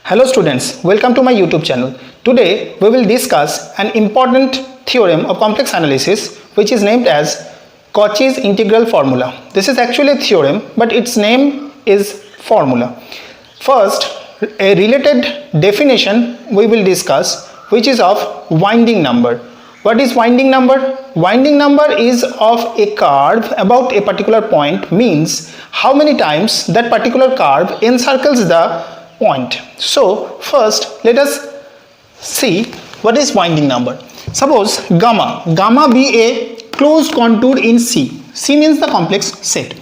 Hello students, welcome to my YouTube channel. Today we will discuss an important theorem of complex analysis which is named as Cauchy's integral formula. This is actually a theorem but its name is formula. First, a related definition we will discuss which is of winding number. What is winding number? Winding number is of a curve about a particular point, means how many times that particular curve encircles the point. So first let us see what is winding number. Suppose gamma be a closed contour in C. C means the complex set.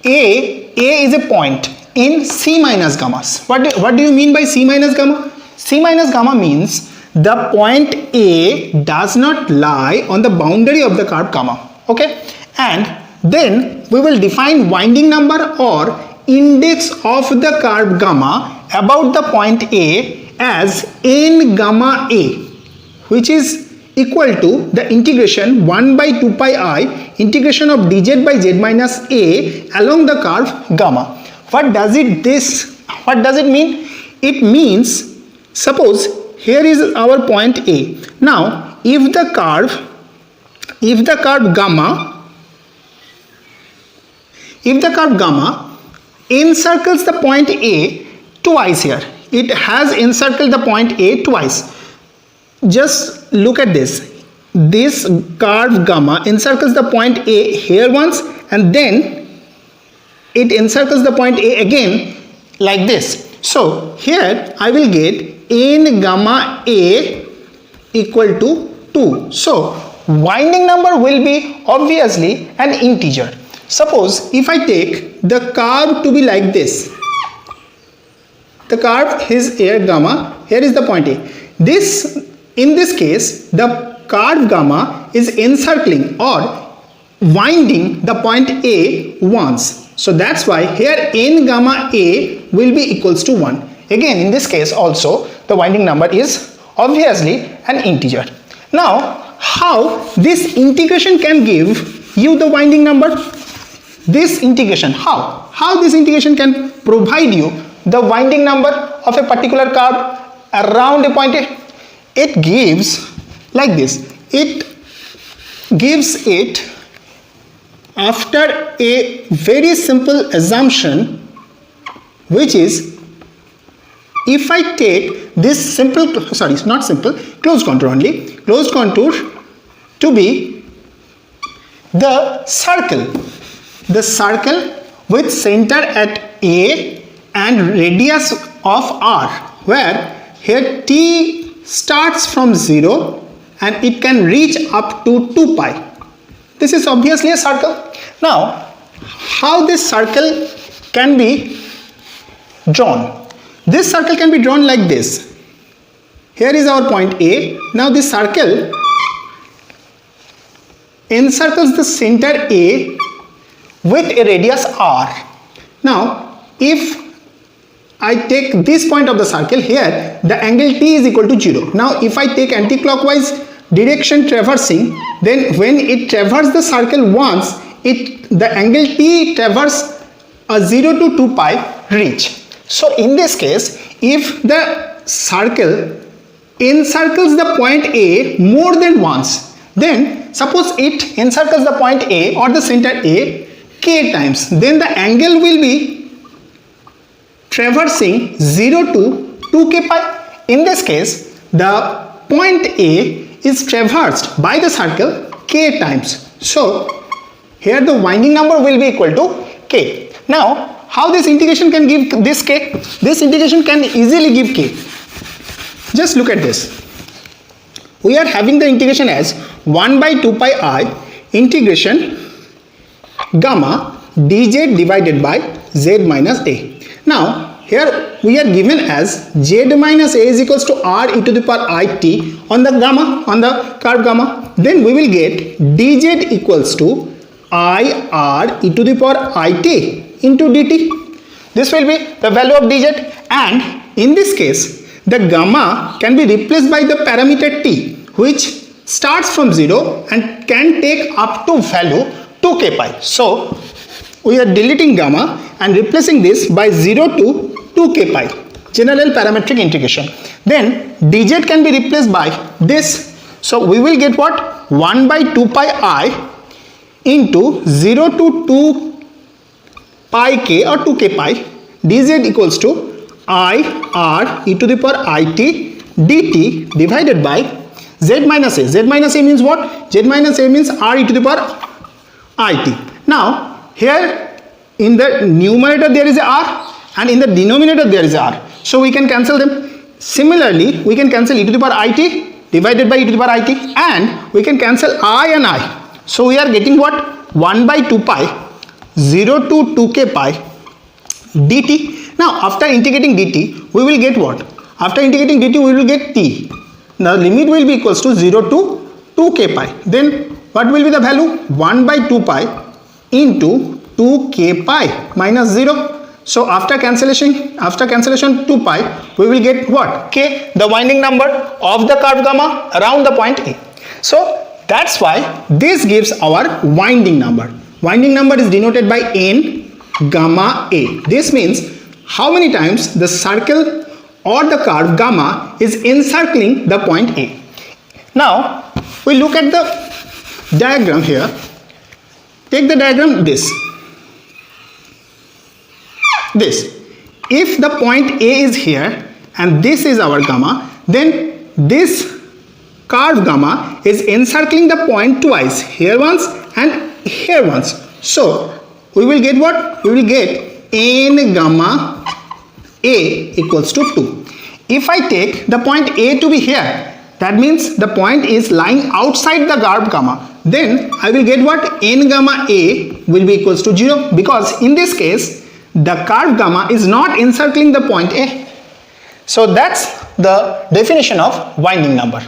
A is a point in C minus gammas. What do you mean by C minus gamma? C minus gamma means the point A does not lie on the boundary of the curve gamma. Okay, and then we will define winding number or index of the curve gamma about the point A as n gamma A, which is equal to the integration 1 by 2 pi I integration of dz by z minus a along the curve gamma. What does it mean? It means, suppose here is our point A. Now if the curve gamma encircles the point A twice here, it has encircled the point A twice. Just look at this. This curve gamma encircles the point A here once and then it encircles the point A again like this. So here I will get n gamma A equal to 2. So winding number will be obviously an integer. Suppose if I take the curve to be like this. The curve is here gamma, here is the point A. In this case, the curve gamma is encircling or winding the point A once. So that's why here n gamma A will be equals to 1. Again, in this case also, the winding number is obviously an integer. Now, how this integration can give you the winding number? This integration, how this integration can provide you the winding number of a particular curve around a point A? It gives like this. It gives it after a very simple assumption, which is if I take this closed contour only, closed contour to be the circle with center at A and radius of R, where here T starts from 0 and it can reach up to 2 pi. This is obviously a circle. Now, how this circle can be drawn? This circle can be drawn like this. Here is our point A. Now this circle encircles the center A with a radius R. Now, if I take this point of the circle here, the angle T is equal to 0. Now if I take anti-clockwise direction traversing, then when it traverses the circle once, the angle T traverses a 0 to 2 pi reach. So in this case, if the circle encircles the point A more than once, then suppose it encircles the point A or the center A k times, then the angle will be traversing 0 to 2k pi. In this case, the point A is traversed by the circle k times. So here the winding number will be equal to k. Now, how this integration can give this k? This integration can easily give k. Just look at this. We are having the integration as 1 by 2 pi I integration gamma dz divided by z minus a. Now here we are given as z minus a is equals to r e to the power it on the curve gamma. Then we will get dz equals to I r e to the power it into dt. This will be the value of dz, and in this case the gamma can be replaced by the parameter t, which starts from 0 and can take up to value 2k pi. So we are deleting gamma and replacing this by 0 to 2k pi. general parametric integration. Then dz can be replaced by this. So we will get what? 1 by 2 pi I into 0 to 2 pi k or 2k pi dz equals to I r e to the power it dt divided by z minus a. Z minus a means what? Z minus a means r e to the power it. Now here in the numerator there is a r and in the denominator there is a r. So we can cancel them. Similarly, we can cancel e to the power it divided by e to the power it, and we can cancel I and I. So we are getting what? 1 by 2 pi 0 to 2k pi dt. Now after integrating dt, we will get what? After integrating dt, we will get t. Now limit will be equals to 0 to 2k pi. Then what will be the value? 1 by 2 pi into 2k pi minus 0. So after cancellation 2 pi, we will get what? K, the winding number of the curve gamma around the point A. So that's why this gives our winding number. Winding number is denoted by n gamma A. This means how many times the circle or the curve gamma is encircling the point A. Now we look at the diagram here. Take the diagram this. If the point A is here and this is our gamma, then this curve gamma is encircling the point twice, here once and here once. So we will get what? We will get n gamma A equals to 2. If I take the point A to be here, that means the point is lying outside the curve gamma. Then I will get what? N gamma A will be equals to 0, because in this case the curve gamma is not encircling the point A. So that's the definition of winding number.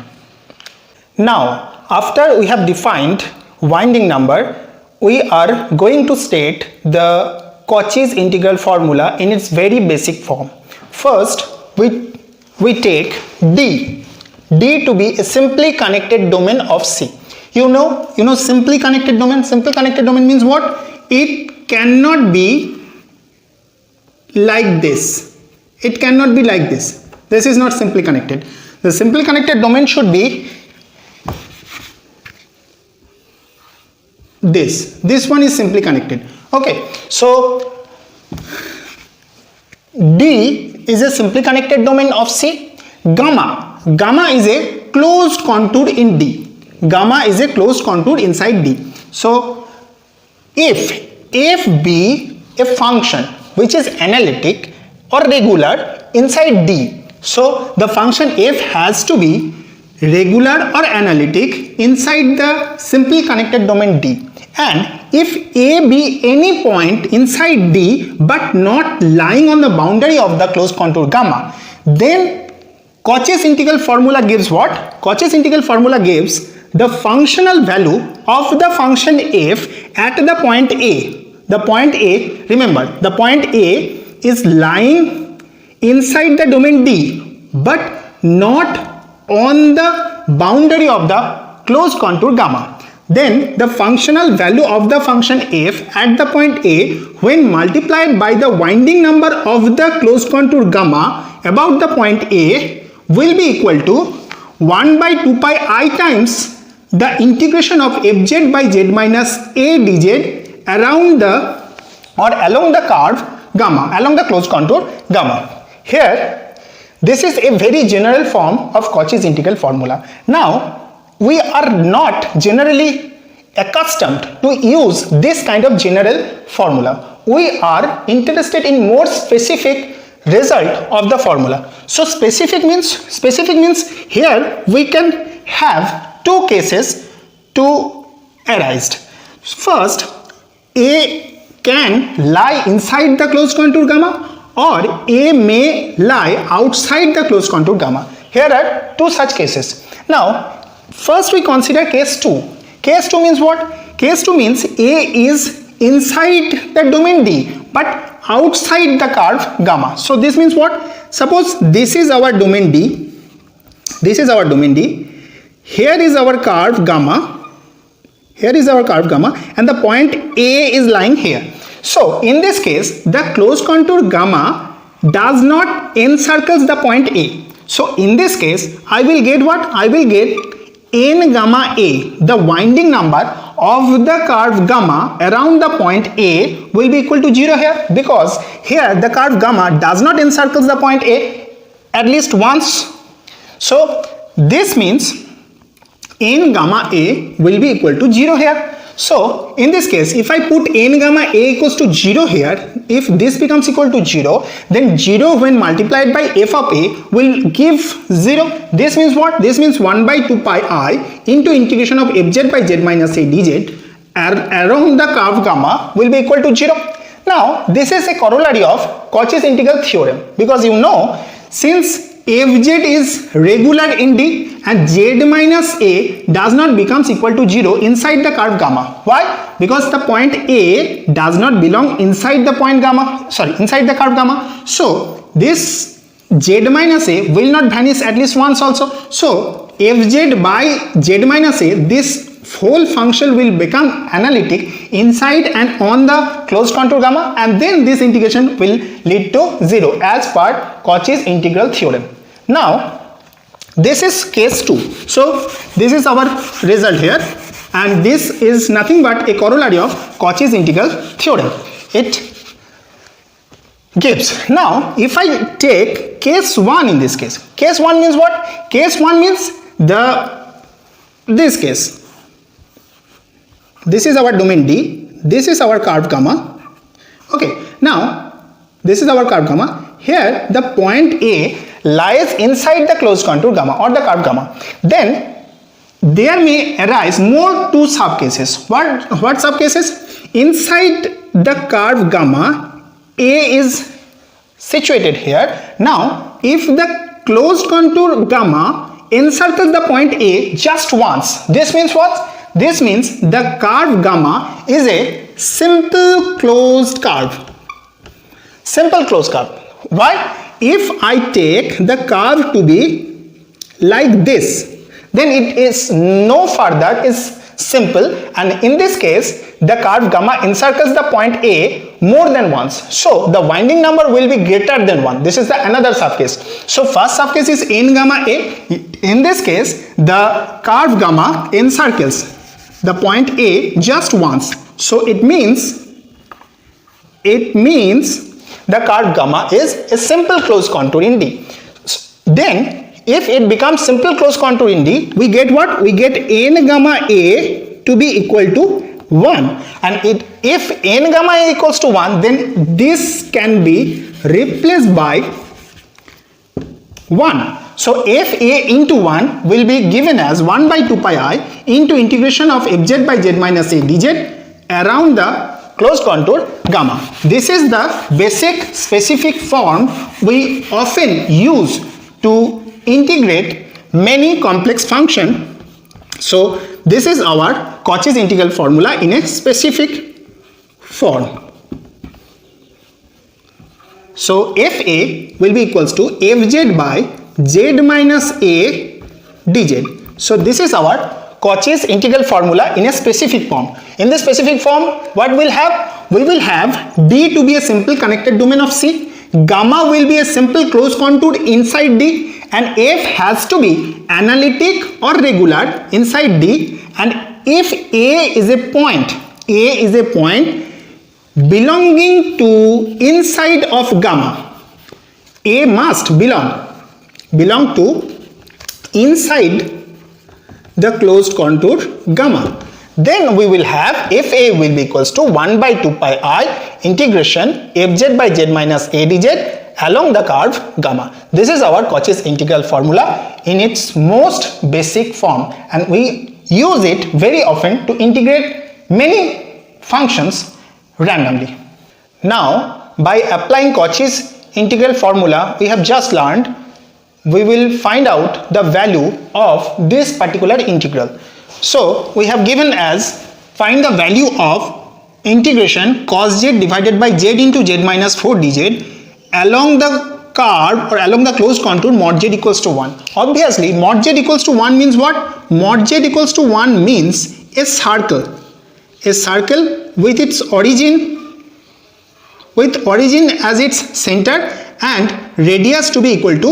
Now after we have defined winding number, we are going to state the Cauchy's integral formula in its very basic form. First we take D to be a simply connected domain of C. You know simply connected domain. Simply connected domain means what? It cannot be like this. It cannot be like this. This is not simply connected. The simply connected domain should be this. This one is simply connected. Okay, so D is a simply connected domain of C. Gamma is a closed contour in D. Gamma is a closed contour inside D. So if f be a function which is analytic or regular inside D, so the function f has to be regular or analytic inside the simply connected domain D. And if A be any point inside D but not lying on the boundary of the closed contour gamma, then Cauchy's integral formula gives what? Cauchy's integral formula gives the functional value of the function f at the point A. The point A, remember, the point A is lying inside the domain D but not on the boundary of the closed contour gamma. Then the functional value of the function f at the point A when multiplied by the winding number of the closed contour gamma about the point A will be equal to 1 by 2 pi I times the integration of fz by z minus a dz around the or along the curve gamma, along the closed contour gamma. Here this is a very general form of Cauchy's integral formula. Now we are not generally accustomed to use this kind of general formula. We are interested in more specific result of the formula. So specific means here we can have two cases to arise. First, A can lie inside the closed contour gamma or A may lie outside the closed contour gamma. Here are two such cases. Now first we consider case 2. Case 2 means what? Case 2 means A is inside the domain D but outside the curve gamma. So this means what? Suppose this is our domain D. This is our domain D. Here is our curve gamma. Here is our curve gamma and the point A is lying here. So in this case the closed contour gamma does not encircles the point A. So in this case, I will get what? I will get n gamma A, the winding number of the curve gamma around the point A will be equal to 0 here, because here the curve gamma does not encircles the point A at least once. So this means n gamma A will be equal to 0 here. So in this case, if I put n gamma A equals to 0 here, if this becomes equal to 0, then 0 when multiplied by f of A will give 0. This means what? This means 1 by 2 pi I into integration of fz by z minus a dz around the curve gamma will be equal to 0. Now this is a corollary of Cauchy's integral theorem, because you know, since fz is regular in D and z minus a does not becomes equal to 0 inside the curve gamma. Why? Because the point A does not belong inside the point gamma, inside the curve gamma. So this z minus a will not vanish at least once also. So fz by z minus a, this whole function will become analytic inside and on the closed contour gamma, and then this integration will lead to 0 as per Cauchy's integral theorem. Now this is case 2. So this is our result here, and this is nothing but a corollary of Cauchy's integral theorem. It gives. Now if I take case 1 in this case, case 1 means what? Case 1 means this case. This is our domain D, this is our curve gamma. Okay, now this is our curve gamma. Here the point A lies inside the closed contour gamma or the curve gamma. Then there may arise more two subcases. What subcases? Inside the curve gamma, A is situated here. Now if the closed contour gamma encircles the point A just once, this means what? This means the curve gamma is a simple closed curve. Simple closed curve. Why? If I take the curve to be like this, then it is no further is simple, and in this case the curve gamma encircles the point A more than once. So the winding number will be greater than 1. This is the another subcase. So first subcase is n gamma A. In this case the curve gamma encircles the point A just once. So it means the curve gamma is a simple closed contour in D. Then if it becomes simple closed contour in D, we get what? We get n gamma A to be equal to 1, and if n gamma A equals to 1, then this can be replaced by 1. So f A into 1 will be given as 1 by 2 pi I into integration of fz by z minus a dz around the closed contour gamma. This is the basic specific form we often use to integrate many complex function. So this is our Cauchy's integral formula in a specific form. So fa will be equals to fz by z minus a dz. So this is our Cauchy's integral formula in a specific form. In this specific form, what we'll have? We will have D to be a simple connected domain of C, gamma will be a simple closed contour inside D, and F has to be analytic or regular inside D, and if A is a point belonging to inside of gamma, A must belong to inside the closed contour gamma. Then we will have fa will be equals to 1 by 2 pi I integration fz by z minus a dz along the curve gamma. This is our Cauchy's integral formula in its most basic form, and we use it very often to integrate many functions randomly. Now by applying Cauchy's integral formula we have just learned, we will find out the value of this particular integral. So we have given as find the value of integration cos z divided by z into z minus 4 dz along the curve or along the closed contour mod z equals to 1. Obviously mod z equals to 1 means what? Mod z equals to 1 means a circle with its origin as its center and radius to be equal to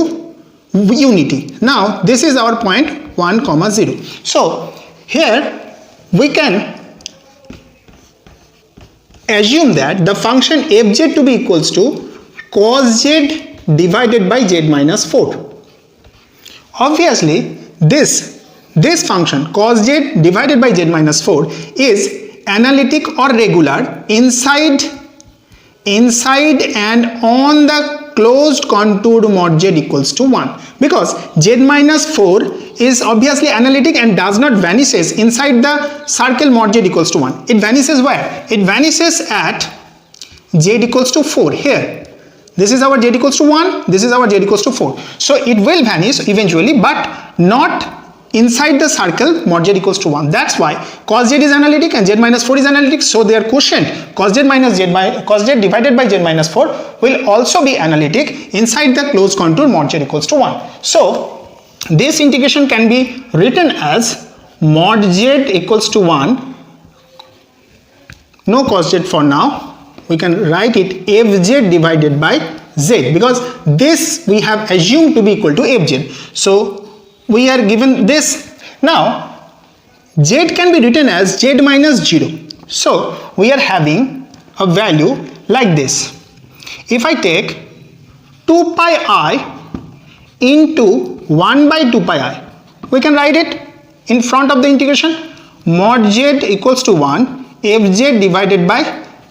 unity. Now this is our point 1, 0. So here we can assume that the function fz to be equals to cos z divided by z minus 4. Obviously this function cos z divided by z minus 4 is analytic or regular inside and on the closed contour mod z equals to 1, because z minus 4 is obviously analytic and does not vanishes inside the circle mod z equals to 1. It vanishes where? It vanishes at z equals to 4 here. This is our z equals to 1, this is our z equals to 4. So it will vanish eventually, but not inside the circle mod z equals to 1. That's why cos z is analytic and z minus 4 is analytic. So their quotient cos z divided by z minus 4 will also be analytic inside the closed contour mod z equals to 1. So this integration can be written as mod z equals to 1, no cos z for now. We can write it fz divided by z, because this we have assumed to be equal to fz. So we are given this. Now z can be written as z minus 0. So we are having a value like this. If I take 2 pi I into 1 by 2 pi I, we can write it in front of the integration mod z equals to 1 fz divided by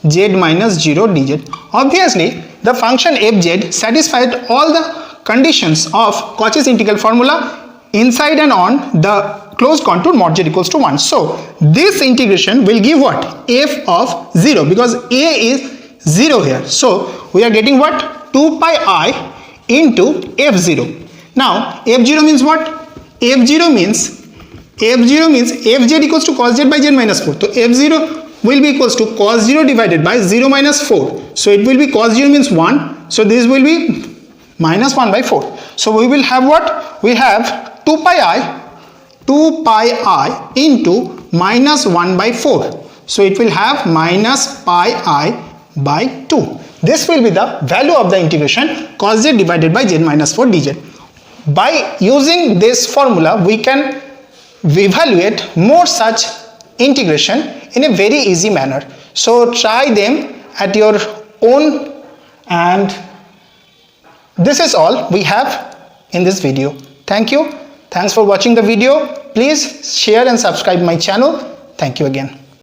z minus 0 dz. Obviously the function fz satisfied all the conditions of Cauchy's integral formula inside and on the closed contour mod z equals to 1. So this integration will give what? F of 0, because a is 0 here. So we are getting what? 2 pi I into f0. Now f0 means what? f0 means fz equals to cos z by z minus 4. So f0 will be equals to cos 0 divided by 0 minus 4. So it will be cos 0 means 1. So this will be minus 1 by 4. So we will have what? We have 2 pi I into minus 1 by 4. So it will have minus pi I by 2. This will be the value of the integration cos z divided by z minus 4 dz. By using this formula, we can evaluate more such integration in a very easy manner. So try them at your own, and this is all we have in this video. Thank you. Thanks for watching the video. Please share and subscribe my channel. Thank you again.